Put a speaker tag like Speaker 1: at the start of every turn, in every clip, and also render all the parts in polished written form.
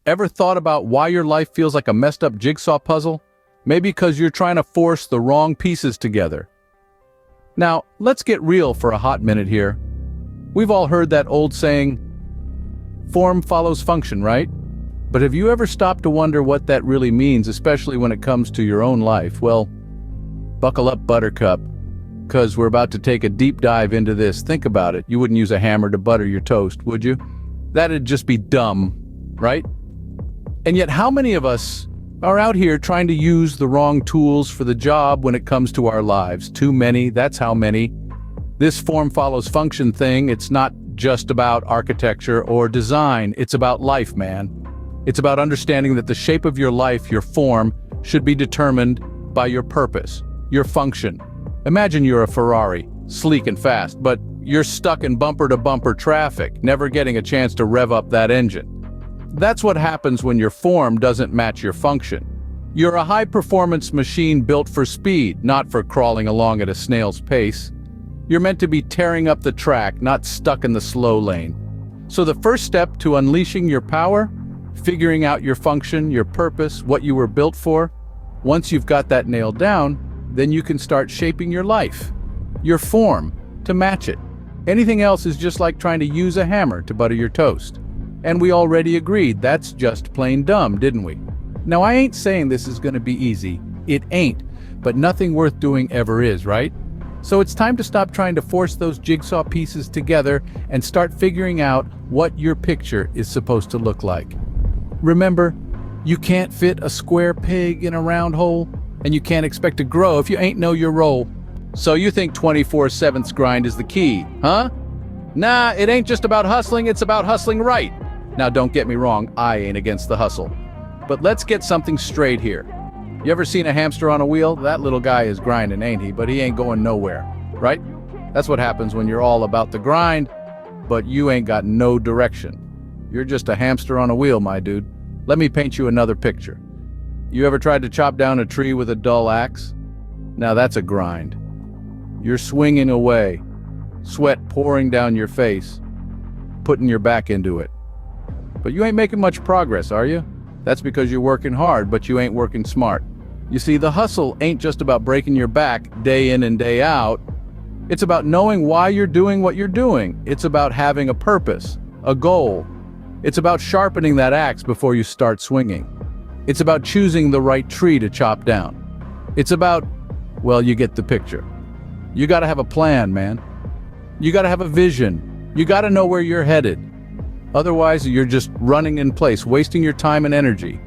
Speaker 1: Ever thought about why your life feels like a messed up jigsaw puzzle? Maybe because you're trying to force the wrong pieces together. Now, let's get real for a hot minute here. We've all heard that old saying, form follows function, right? But have you ever stopped to wonder what that really means, especially when it comes to your own life? Well, buckle up, Buttercup, because we're about to take a deep dive into this. Think about it. You wouldn't use a hammer to butter your toast, would you? That'd just be dumb, right? And yet, how many of us are out here trying to use the wrong tools for the job when it comes to our lives? Too many, that's how many. This form follows function thing, it's not just about architecture or design, it's about life, man. It's about understanding that the shape of your life, your form, should be determined by your purpose, your function. Imagine you're a Ferrari, sleek and fast, but you're stuck in bumper-to-bumper traffic, never getting a chance to rev up that engine. That's what happens when your form doesn't match your function. You're a high-performance machine built for speed, not for crawling along at a snail's pace. You're meant to be tearing up the track, not stuck in the slow lane. So the first step to unleashing your power, figuring out your function, your purpose, what you were built for, once you've got that nailed down, then you can start shaping your life, your form, to match it. Anything else is just like trying to use a hammer to butter your toast. And we already agreed that's just plain dumb, didn't we? Now, I ain't saying this is gonna be easy. It ain't, but nothing worth doing ever is, right? So it's time to stop trying to force those jigsaw pieces together and start figuring out what your picture is supposed to look like. Remember, you can't fit a square peg in a round hole, and you can't expect to grow if you ain't know your role. So you think 24/7's grind is the key, huh? Nah, it ain't just about hustling, it's about hustling right. Now don't get me wrong, I ain't against the hustle. But let's get something straight here. You ever seen a hamster on a wheel? That little guy is grinding, ain't he? But he ain't going nowhere, right? That's what happens when you're all about the grind, but you ain't got no direction. You're just a hamster on a wheel, my dude. Let me paint you another picture. You ever tried to chop down a tree with a dull axe? Now that's a grind. You're swinging away, sweat pouring down your face, putting your back into it. But you ain't making much progress, are you? That's because you're working hard, but you ain't working smart. You see, the hustle ain't just about breaking your back day in and day out. It's about knowing why you're doing what you're doing. It's about having a purpose, a goal. It's about sharpening that axe before you start swinging. It's about choosing the right tree to chop down. It's about, well, you get the picture. You gotta have a plan, man. You gotta have a vision. You gotta know where you're headed. Otherwise, you're just running in place, wasting your time and energy.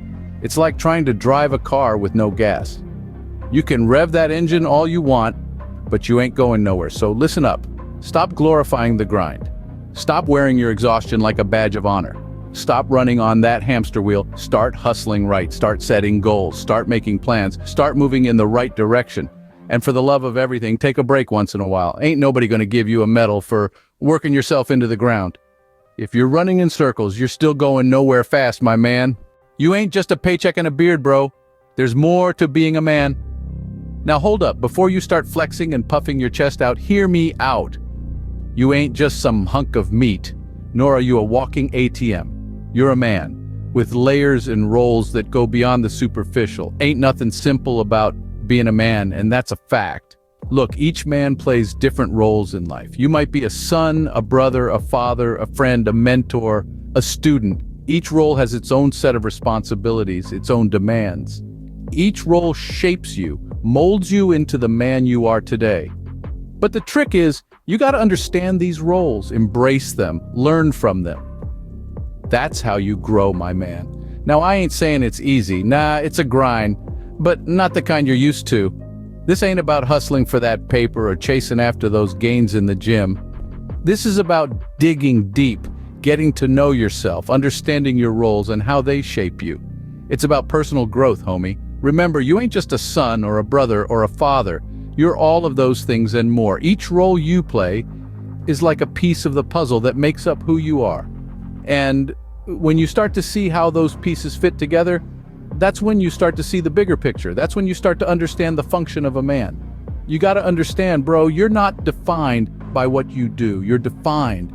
Speaker 1: It's like trying to drive a car with no gas. You can rev that engine all you want, but you ain't going nowhere. So listen up. Stop glorifying the grind. Stop wearing your exhaustion like a badge of honor. Stop running on that hamster wheel. Start hustling right. Start setting goals. Start making plans. Start moving in the right direction. And for the love of everything, take a break once in a while. Ain't nobody gonna give you a medal for working yourself into the ground. If you're running in circles, you're still going nowhere fast, my man. You ain't just a paycheck and a beard, bro. There's more to being a man. Now hold up, before you start flexing and puffing your chest out, hear me out. You ain't just some hunk of meat, nor are you a walking ATM. You're a man, with layers and roles that go beyond the superficial. Ain't nothing simple about being a man, and that's a fact. Look, each man plays different roles in life. You might be a son, a brother, a father, a friend, a mentor, a student. Each role has its own set of responsibilities, its own demands. Each role shapes you, molds you into the man you are today. But the trick is, you gotta understand these roles, embrace them, learn from them. That's how you grow, my man. Now, I ain't saying it's easy. Nah, it's a grind, but not the kind you're used to. This ain't about hustling for that paper or chasing after those gains in the gym. This is about digging deep, getting to know yourself, understanding your roles and how they shape you. It's about personal growth, homie. Remember, you ain't just a son or a brother or a father. You're all of those things and more. Each role you play is like a piece of the puzzle that makes up who you are. And when you start to see how those pieces fit together, that's when you start to see the bigger picture. That's when you start to understand the function of a man. You gotta understand, bro, you're not defined by what you do. You're defined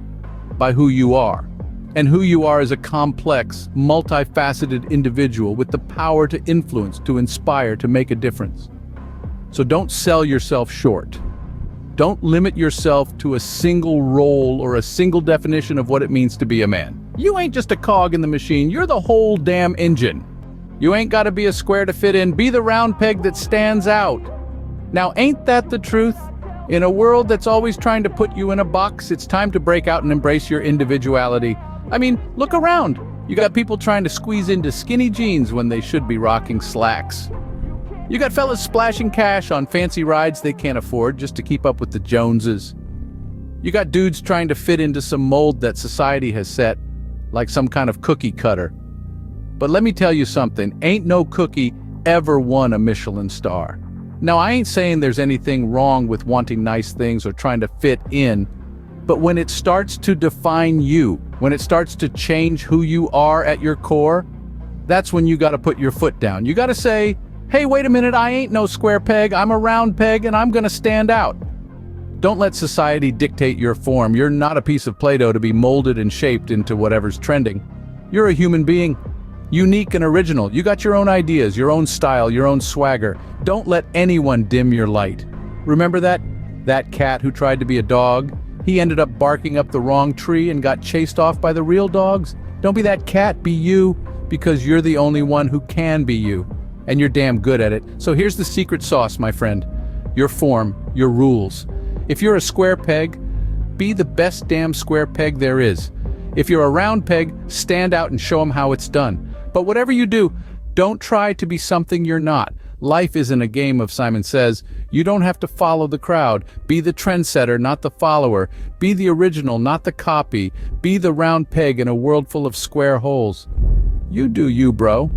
Speaker 1: by who you are. And who you are is a complex, multifaceted individual with the power to influence, to inspire, to make a difference. So don't sell yourself short. Don't limit yourself to a single role or a single definition of what it means to be a man. You ain't just a cog in the machine, you're the whole damn engine. You ain't gotta be a square to fit in, be the round peg that stands out. Now, ain't that the truth? In a world that's always trying to put you in a box, it's time to break out and embrace your individuality. I mean, look around. You got people trying to squeeze into skinny jeans when they should be rocking slacks. You got fellas splashing cash on fancy rides they can't afford just to keep up with the Joneses. You got dudes trying to fit into some mold that society has set, like some kind of cookie cutter. But let me tell you something, ain't no cookie ever won a Michelin star. Now, I ain't saying there's anything wrong with wanting nice things or trying to fit in, but when it starts to define you, when it starts to change who you are at your core, that's when you gotta put your foot down. You gotta say, hey, wait a minute, I ain't no square peg, I'm a round peg and I'm gonna stand out. Don't let society dictate your form. You're not a piece of Play-Doh to be molded and shaped into whatever's trending. You're a human being, unique and original. You got your own ideas, your own style, your own swagger. Don't let anyone dim your light. Remember that cat who tried to be a dog? He ended up barking up the wrong tree and got chased off by the real dogs. Don't be that cat, be you, because you're the only one who can be you. And you're damn good at it. So here's the secret sauce, my friend. Your form, your rules. If you're a square peg, be the best damn square peg there is. If you're a round peg, stand out and show them how it's done. But whatever you do, don't try to be something you're not. Life isn't a game of Simon Says. You don't have to follow the crowd. Be the trendsetter, not the follower. Be the original, not the copy. Be the round peg in a world full of square holes. You do you, bro.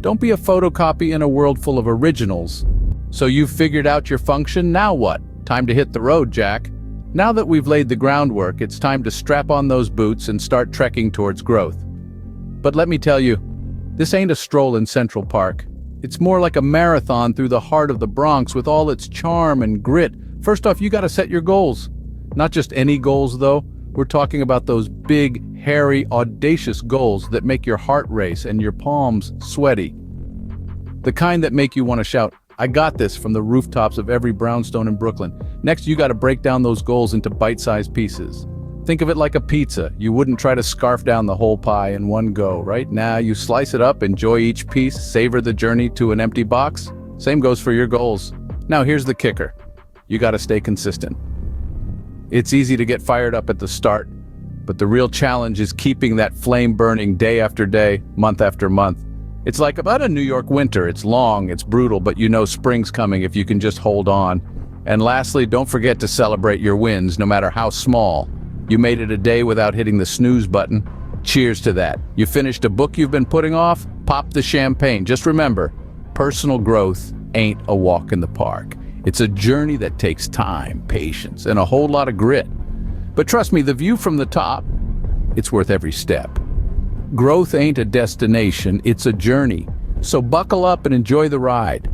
Speaker 1: Don't be a photocopy in a world full of originals. So you've figured out your function, now what? Time to hit the road, Jack. Now that we've laid the groundwork, it's time to strap on those boots and start trekking towards growth. But let me tell you, this ain't a stroll in Central Park. It's more like a marathon through the heart of the Bronx with all its charm and grit. First off, you gotta set your goals. Not just any goals, though. We're talking about those big, hairy, audacious goals that make your heart race and your palms sweaty. The kind that make you want to shout, I got this, from the rooftops of every brownstone in Brooklyn. Next, you got to break down those goals into bite-sized pieces. Think of it like a pizza. You wouldn't try to scarf down the whole pie in one go, right? Now you slice it up, enjoy each piece, savor the journey to an empty box. Same goes for your goals. Now here's the kicker. You got to stay consistent. It's easy to get fired up at the start, but the real challenge is keeping that flame burning day after day, month after month. It's like about a New York winter. It's long, it's brutal, but you know spring's coming if you can just hold on. And lastly, don't forget to celebrate your wins, no matter how small. You made it a day without hitting the snooze button. Cheers to that. You finished a book you've been putting off? Pop the champagne. Just remember, personal growth ain't a walk in the park. It's a journey that takes time, patience, and a whole lot of grit. But trust me, the view from the top, it's worth every step. Growth ain't a destination, it's a journey. So buckle up and enjoy the ride.